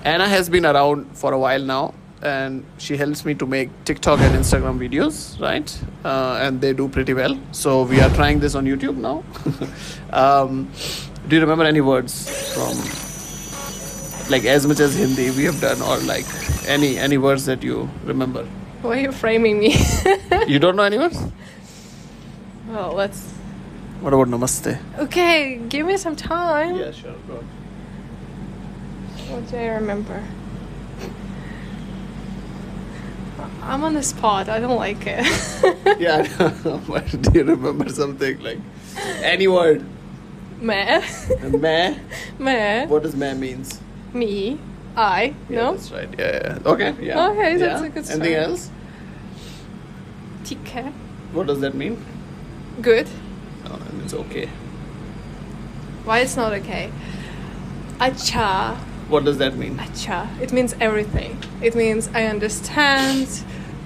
Anna has been around for a while now, and she helps me to make TikTok and Instagram videos, right? And they do pretty well. So we are trying this on YouTube now. Do you remember any words from, like, as much as Hindi we have done, or like any words that you remember? Why are you framing me? You don't know any words? Well, let's... What about namaste? Okay, give me some time. Yeah, sure. Go on. What do I remember? I'm on the spot. I don't like it. Yeah, but do you remember something like any word? Meh. Meh? Meh. What does meh means? Me. I. Yeah, No? that's right. Yeah. Okay. Yeah. Okay, that's Yeah. a good start. Anything else? TK. What does that mean? Good. Oh, it's okay. Why it's not okay? Acha. What does that mean? Acha. It means everything. It means I understand.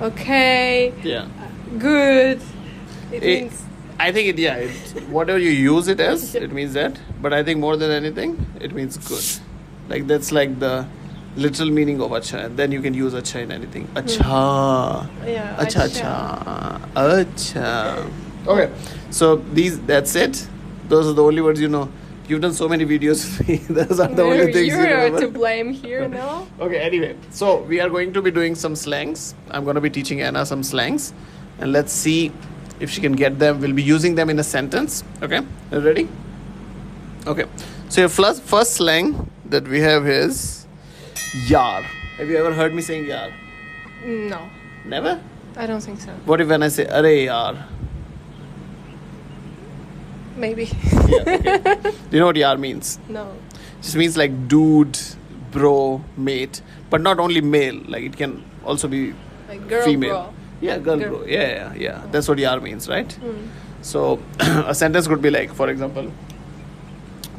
Okay. Yeah. Good. It means... I think it. Yeah. Whatever you use it as, it means that. But I think more than anything, it means good. Like that's like the literal meaning of acha. And then you can use acha in anything. Acha. Yeah. Acha. Acha. Acha. Okay. So that's it. Those are the only words you know. You've done so many videos with me. Those are the only things you remember. You're to blame here now. Okay, anyway. So we are going to be doing some slangs. I'm going to be teaching Anna some slangs. And let's see if she can get them. We'll be using them in a sentence. Okay, are you ready? Okay. So your first slang that we have is yaar. Have you ever heard me saying yaar? No, Never? I don't think so. What if when I say arey yaar? Maybe. Yeah, okay. Do you know what yaar means? No. Just means like dude, bro, mate. But not only male. Like it can also be Like girl, female. bro. Yeah, girl, Girl. bro. Yeah. That's what yaar means, right? Mm. So a sentence could be like, for example,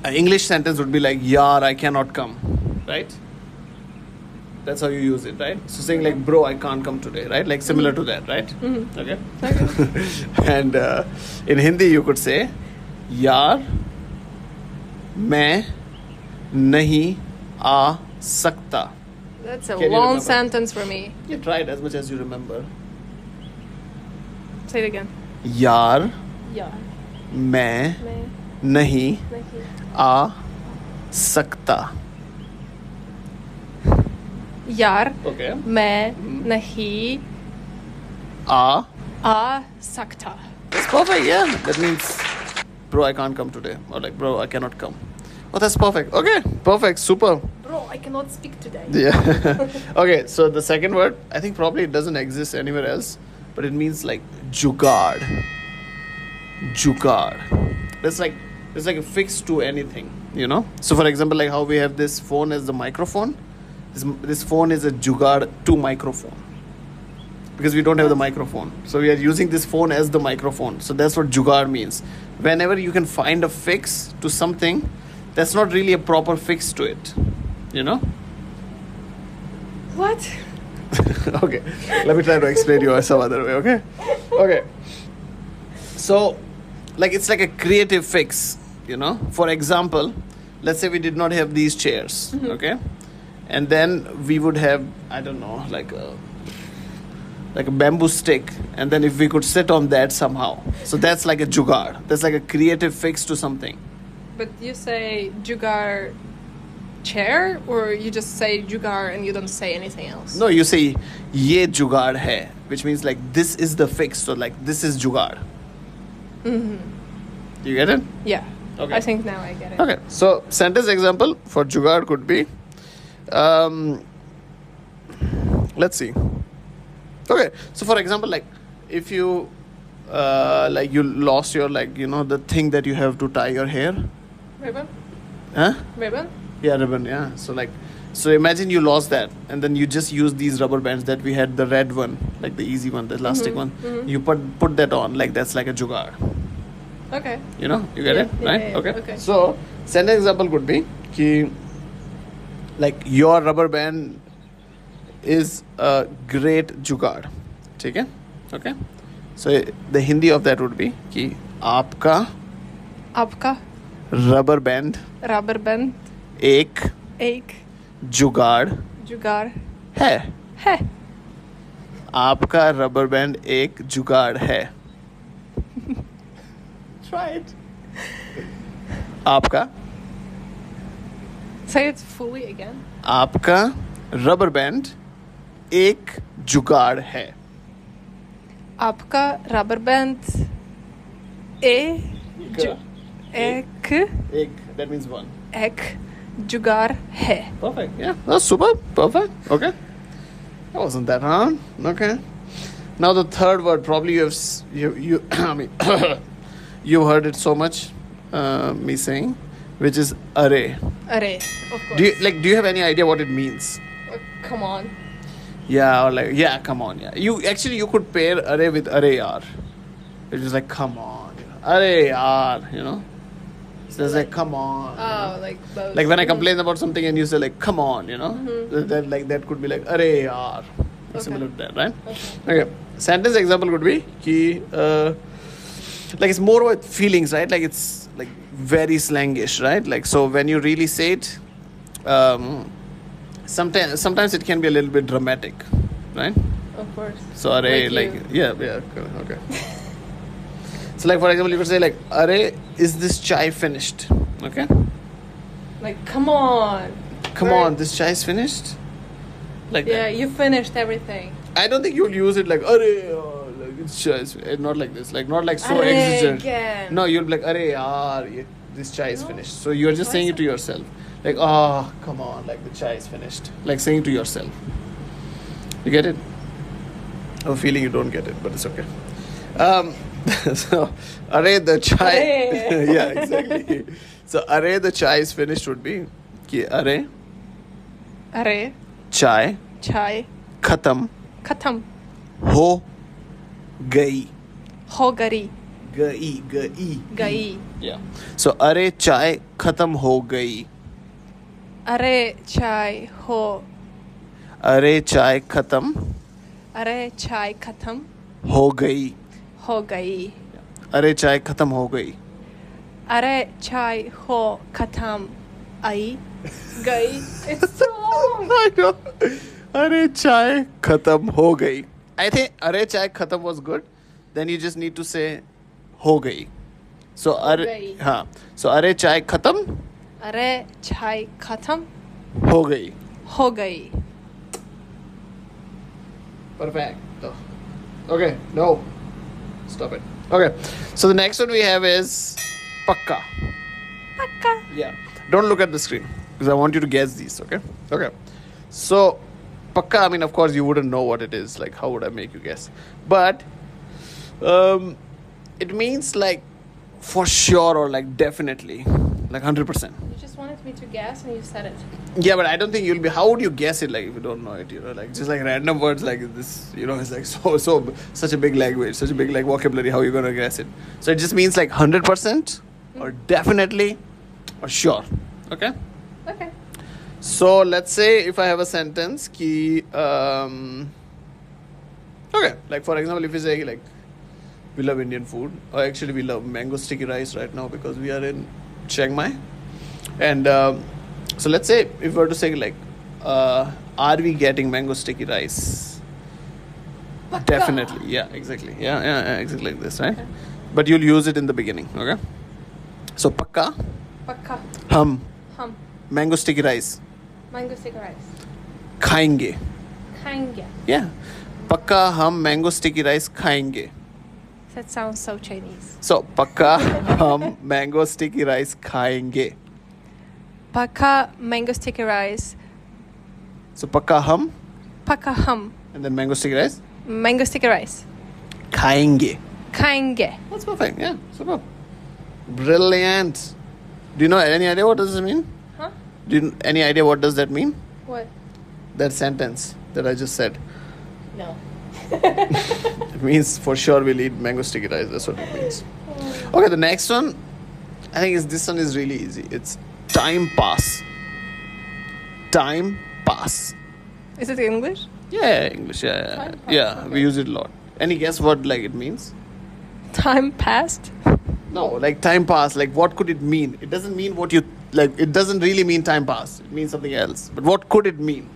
an English sentence would be like, yaar, I cannot come, right? That's how you use it, right? So saying like, bro, I can't come today, right? Like similar to that, right? Mm-hmm. Okay. Okay. And in Hindi you could say, यार मैं नहीं आ सकता. That's a Can you long remember? sentence for me. You try it as much as you remember. Say it again. यार Yeah. मैं मैं नहीं नहीं आ सकता. यार Okay. मैं नहीं आ सकता. That's perfect, yeah. That means, bro, I can't come today. Or like, bro, I cannot come. Oh, that's perfect. Okay, perfect, super. Bro, I cannot speak today. Yeah. Okay, so the second word, I think probably it doesn't exist anywhere else, but it means like jugaad. Jugaad. It's like a fix to anything, you know? So for example, like how we have this phone as the microphone, this phone is a jugaad to microphone. Because we don't have the microphone. So we are using this phone as the microphone. So that's what jugaad means. Whenever you can find a fix to something, that's not really a proper fix to it. You know? What? Okay. Let me try to explain you some other way, okay? Okay. So, like it's like a creative fix, you know? For example, let's say we did not have these chairs, okay? And then we would have, I don't know, like a bamboo stick, and then if we could sit on that somehow, so that's like a jugaad. That's like a creative fix to something. But you say jugar chair, or you just say jugar and you don't say anything else? No, you say ye jugaad hai, which means like this is the fix. So like this is jugaad. Mm-hmm. You get it? Yeah. Okay. I think now I get it. Okay. So sentence example for jugaad could be, let's see. Okay, so for example, like if you like you lost your, like, you know, the thing that you have to tie your hair. Ribbon? Huh? Ribbon? Yeah, ribbon. Yeah. So imagine you lost that, and then you just use these rubber bands that we had, the red one, like the easy one, the elastic one. Mm-hmm. You put that on, like that's like a jugaad. Okay. You know, you get Yeah, it, yeah, right? yeah, okay. So sentence example could be ki, like your rubber band is a great jugaad. ठीक है? Okay. So the Hindi of that would be कि आपका आपका rubber band rubber band एक एक जुगाड़ जुगाड़ है. है. आपका रबर बैंड एक जुगाड़ है. Try it. आपका Say it fully again. आपका रबर बैंड एक जुगाड़ है. आपका रबर बैंड एक That means one. एक जुगाड़ है. Perfect. Yeah, that's super. Perfect. Okay. That wasn't that hard. Okay. Now the third word, probably you I mean you heard it so much, me saying, which is array. Array, of course. Do you have any idea what it means? Come on. Yeah, or like yeah, come on, yeah. You could pair array with array yaar. It's just like come on, array yaar, So it's like come on. Oh, like both. Like when I complain about something and you say like come on, that could be like array yaar. Okay. Similar to that, right? Okay. Sentence example could be ki, like it's more about feelings, right? Like it's like very slangish, right? Like so when you really say it, sometimes it can be a little bit dramatic, right? Of course. So array, Like yeah, okay. So like for example, you could say like array, is this chai finished? Okay. Like come on. Come Right. on, this chai is finished. Like Yeah, that. you finished everything. I don't think you'll use it like array, like it's chai, not like this, like not like so Array exaggerated. again. No, you'll be like array, yaar, this chai is No. finished. So you're just Why saying is it to yourself, like oh come on, like the chai is finished, like saying to yourself. You get it? I have a feeling you don't get it, but it's okay. So array the chai. Array. Yeah, exactly. So array the chai is finished would be कि array Array, chai chai, खत्म khatam, हो गई. ho gari, गई. gai. Yeah. So array chai खत्म हो गई. Array, chai, ho. अरे चाय खत्म Array, chai, khatam, हो गई. ho gai. अरे चाय खत्म हो गई. Array, chai, ho, khatam, ai, gai. It's so long. I know. अरे चाय खत्म हो गई. I think अरे चाय खत्म was good. Then you just need to say हो गई. So अरे गई. हाँ. So अरे चाय खत्म Array, chai, khatam, हो गई. ho gai. Perfect. Okay. No. Stop it. Okay. So the next one we have is pakka. Pakka. Yeah. Don't look at the screen because I want you to guess these. Okay. Okay. So pakka. I mean, of course, you wouldn't know what it is. Like, how would I make you guess? But it means like for sure or like definitely, like 100%. You just wanted me to guess and you said it. Yeah, but I don't think you'll be. How would you guess it? Like if you don't know it, like just like random words like this. It's like such a big language, such a big like vocabulary. How are you gonna guess it? So it just means like 100% or definitely or sure. Okay. Okay. So let's say if I have a sentence ki okay, like for example, if you say like we love Indian food, or actually we love mango sticky rice right now because we are in Chiang Mai, and so let's say if we were to say like are we getting mango sticky rice? Pakka. Definitely, yeah, exactly, yeah, exactly like this, right? Okay. But you'll use it in the beginning, okay? So pakka Pakka. hum Hum. mango sticky rice Mango sticky rice. खाएंगे. Khange. Yeah, पक्का हम mango sticky rice खाएंगे. That sounds so Chinese. So पक्का हम mango sticky rice खाएंगे. Pakka mango sticky rice. So पक्का हम Pakka hum. and then mango sticky rice Mango sticky rice. खाएंगे. Khange. That's perfect. Yeah, super. Brilliant. Do you know any idea what does this mean? Huh? Any idea what does that mean? What? That sentence that I just said. No. It means for sure we'll eat mango sticky rice. That's what it means. Okay, the next one, I think this one is really easy. It's time pass. Time pass. Is it English? Yeah, English. Yeah, Time pass, yeah. okay. We use it a lot. Any guess what like it means? Time passed? No, like time pass. Like what could it mean? It doesn't mean what you like it doesn't really mean time pass. It means something else. But what could it mean?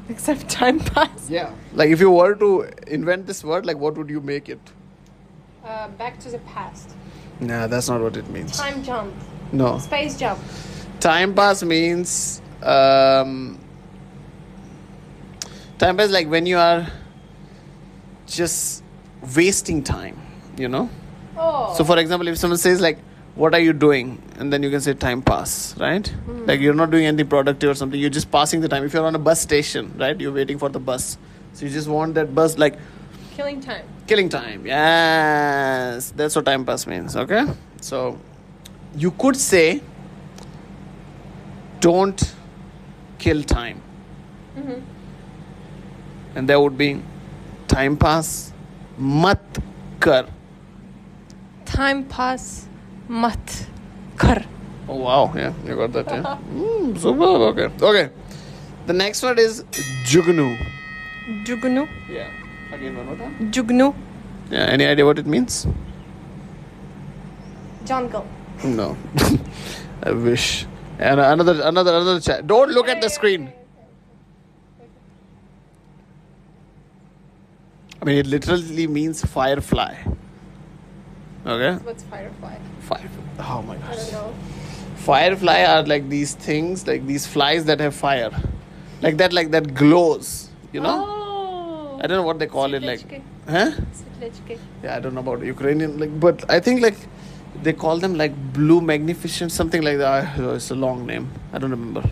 Except time pass. Yeah. Like if you were to invent this word, like what would you make it? Back to the past. Nah, that's not what it means. Time jump. No. Space jump. Time pass means time pass like when you are just wasting time, you know? Oh. So for example, if someone says like, what are you doing? And then you can say time pass, right? Like you're not doing anything productive or something. You're just passing the time. If you're on a bus station, right? You're waiting for the bus. So you just want that bus like... Killing time. Killing time. Yes. That's what time pass means, okay? So you could say, don't kill time. And there would be time pass mat kar. Time pass mat kar. Oh wow, yeah, you got that, yeah. Superb, okay. The next word is jugnu. Jugnu. Yeah. Again, one more time. Jugnu. Yeah, any idea what it means? Jungle. No. I wish. And another chat. Don't look at the screen. I mean, it literally means firefly. Okay? What's firefly? Oh my I gosh. don't know. Firefly are like these things, like these flies that have fire. Like that glows, you know? Oh. I don't know what they call it, like... Svitlechki. Huh? Svitlechki. Yeah, I don't know about Ukrainian, like, but I think like they call them like blue magnificent, something like that. It's a long name. I don't remember.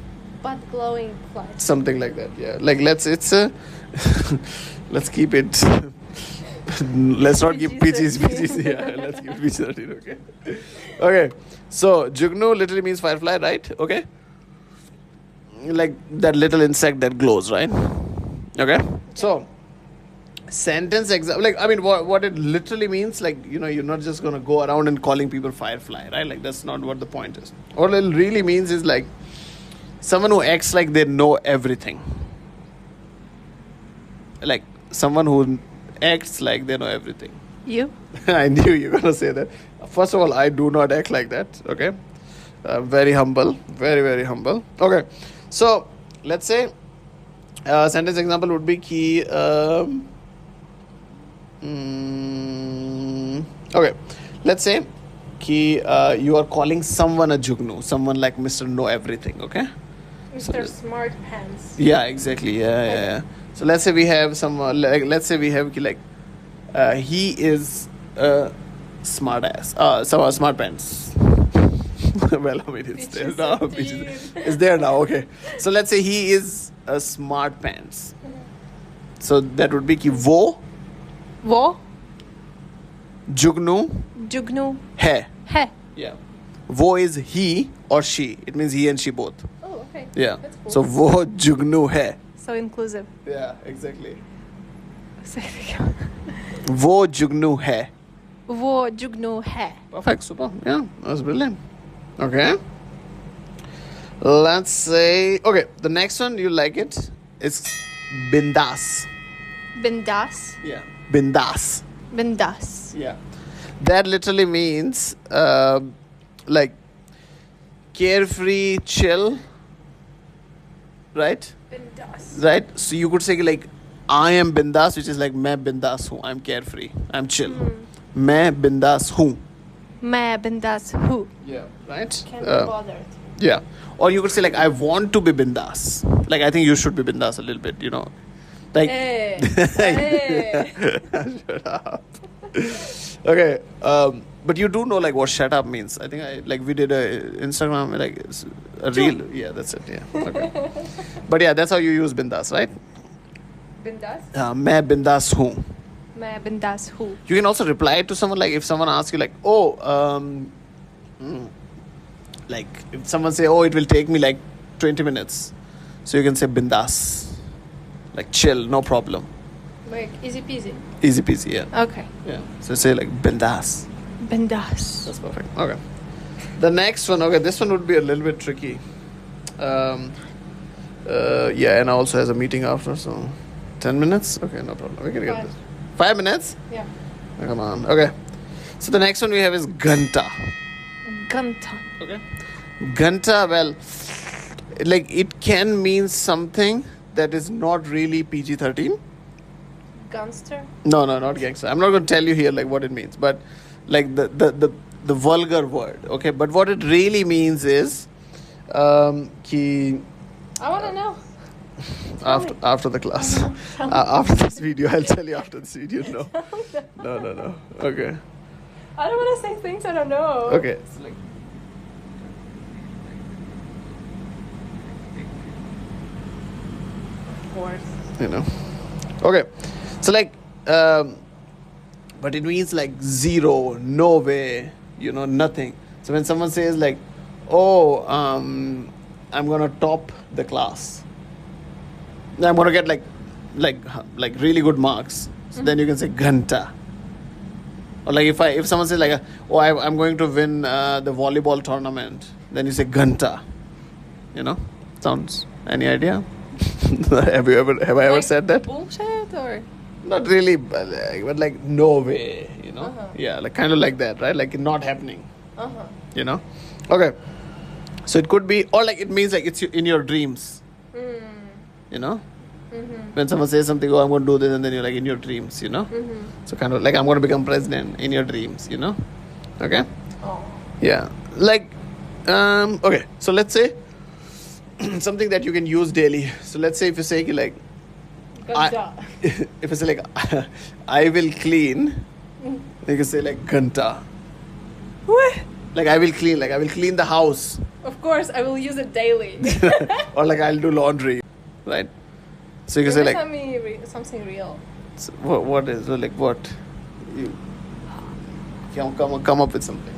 But glowing flies. Something like that. Yeah. Like let's keep it. Let's not keep PGs. Yeah, let's keep PG-13. Okay. Okay. So Jugnu literally means firefly, right? Okay. Like that little insect that glows, right? Okay. So sentence example, like I mean what it literally means, like, you know, you're not just gonna go around and calling people firefly, right? Like that's not what the point is. What it really means is like someone who acts like they know everything. Like someone who acts like they know everything. You? I knew you were gonna say that. First of all, I do not act like that. Okay. Very humble, very, very humble. Okay. So let's say sentence example would be ki okay, let's say ki you are calling someone a jugnu, someone like Mr. Know Everything, okay? Mr. Smart Pants. Yeah, exactly. Yeah. So let's say we have some let's say we have ki like he is a smart ass. Some smart pants. Well, I mean it's there now. It's there now, okay. So let's say he is a smart pants. So that would be ki wo jugnu hai. Yeah. Wo is he or she. It means he and she both. Oh, okay. Yeah. That's cool. So wo jugnu hai. So inclusive. Yeah, exactly. Say it again. Wo jugnu hai. Wo jugnu hai. Perfect. Super. Yeah, that was brilliant. Okay. Let's say, okay, the next one, you like it? It's bindas. Bindas. Yeah. Bindas. Bindas. Yeah. That literally means like carefree, chill. Right? Bindas. Right? So you could say like I am bindas, which is like main bindas hu. I'm carefree. I'm chill. Main bindas hu. Main bindas hu. Yeah. Right? Can't be bothered. Yeah. Or you could say like I want to be bindas. Like I think you should be bindas a little bit, you know. Like Hey. Shut up. Okay. But you do know like what shut up means. I think we did a Instagram like a reel. Yeah, that's it. Yeah. Okay. But yeah, that's how you use bindas, right? Bindas? Main bindas hu. Main bindas hu. You can also reply to someone like if someone asks you like, like if someone say, it will take me like 20 minutes. So you can say bindas. Like chill, no problem. Like easy peasy. Easy peasy, yeah. Okay. Yeah. So say like bindas. Bindas. That's perfect. Okay. The next one, okay, this one would be a little bit tricky. Yeah, and also has a meeting after, so 10 minutes? Okay, no problem. We can get this. 5 minutes? Yeah. Oh, come on. Okay. So the next one we have is ganta. Ganta. Okay. Ganta, well, like it can mean something that is not really PG-13. Gunster? No, not gangster. I'm not going to tell you here like what it means, but like the vulgar word. Okay, but what it really means is, ki I want to know. after the class, after this video, I'll tell you after this video. No. Okay. I don't want to say things I don't know. Okay. So like, Of course. you know. Okay. So like, but it means like zero, no way, nothing. So when someone says like, oh, I'm gonna top the class, I'm gonna get like really good marks. So then you can say Ganta. Or like if someone says like, oh, I'm going to win the volleyball tournament, then you say Ganta. Sounds. Any idea? Have I ever said that? Bullshit or? Not really, but like no way. Yeah, like kind of like that, right? Like not happening. Okay. So it could be, or like it means like it's in your dreams. When someone says something, oh, I'm going to do this, and then you're like in your dreams, So kind of like I'm going to become president in your dreams, Okay? Oh. Yeah. Like, okay. So let's say something that you can use daily. So let's say if you say like, if you say like, I will clean, you can say like Ganta. What? Like I will clean the house. Of course, I will use it daily. Or like I'll do laundry, right? So you can say like, tell me something real. So what is like what? You come up with something.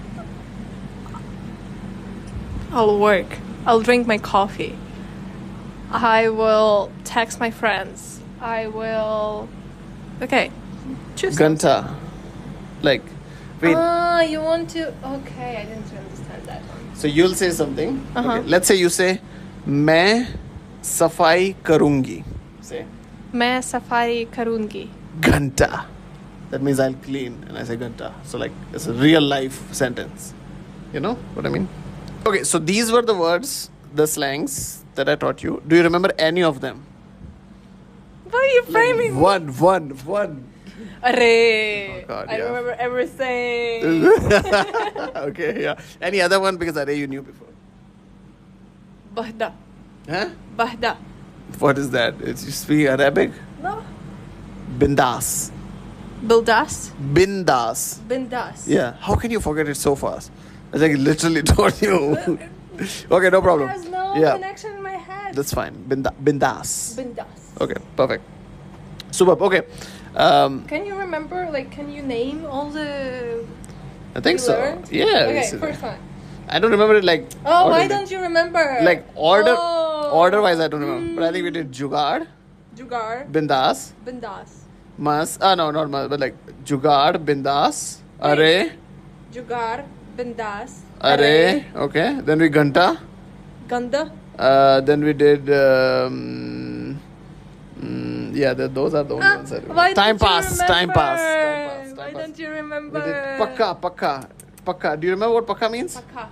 I'll work. I'll drink my coffee. I will text my friends. I will. Okay, choose. Ganta. Like, wait. You want to? Okay, I didn't understand that one. So you'll say something. Okay. Let's say you say, मैं सफाई करूँगी. Say. मैं सफाई करूँगी. Ganta. That means I'll clean, and I say Ganta. So like it's a real life sentence. You know what I mean? Okay, so these were the words, the slangs that I taught you. Do you remember any of them? Why are you framing? One. Array. Oh God, I yeah. remember everything. Okay, yeah. Any other one? Because Array you knew before. Bahda. Huh? Bahda. What is that? It's you speak Arabic? No. Bindas. Bildas. Bindas. Bindas. Yeah. How can you forget it so fast? I like literally taught you. Okay, no problem. There's no connection in my head. That's fine. Bindas. Bindas. Okay, perfect. Superb. Okay. Can you remember? Like, can you name all the? I think you so. learned? Yeah. Okay, first one. I don't remember it like. Oh, why don't you remember? Like order. Oh. Order-wise, I don't remember. But I think we did jugaad. Jugaad. Bindas. Bindas. Mas. No, not mas. But like jugaad, bindas, array. Jugaad. Bindas. Array. Okay. Then we ganta. Ganda. Then we did. Yeah, those are the only ones I remember. Why Time don't you pass. remember? Why don't you remember? We did pakka. Do you remember what pakka means? Pakka.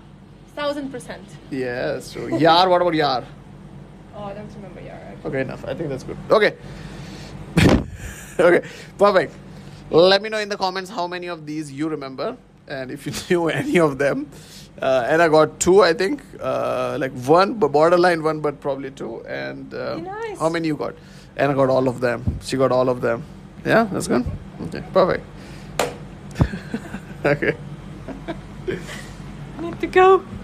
1000%. Yes. So yar. What about yar? Oh, I don't remember yar. Okay, enough. I think that's good. Okay. Okay. Perfect. Let me know in the comments how many of these you remember, and if you knew any of them. And I got 2, I think. Like 1, but borderline 1, but probably 2. And nice. How many you got? And I got all of them. She got all of them. Yeah, that's good. Okay, perfect. Okay. I need to go.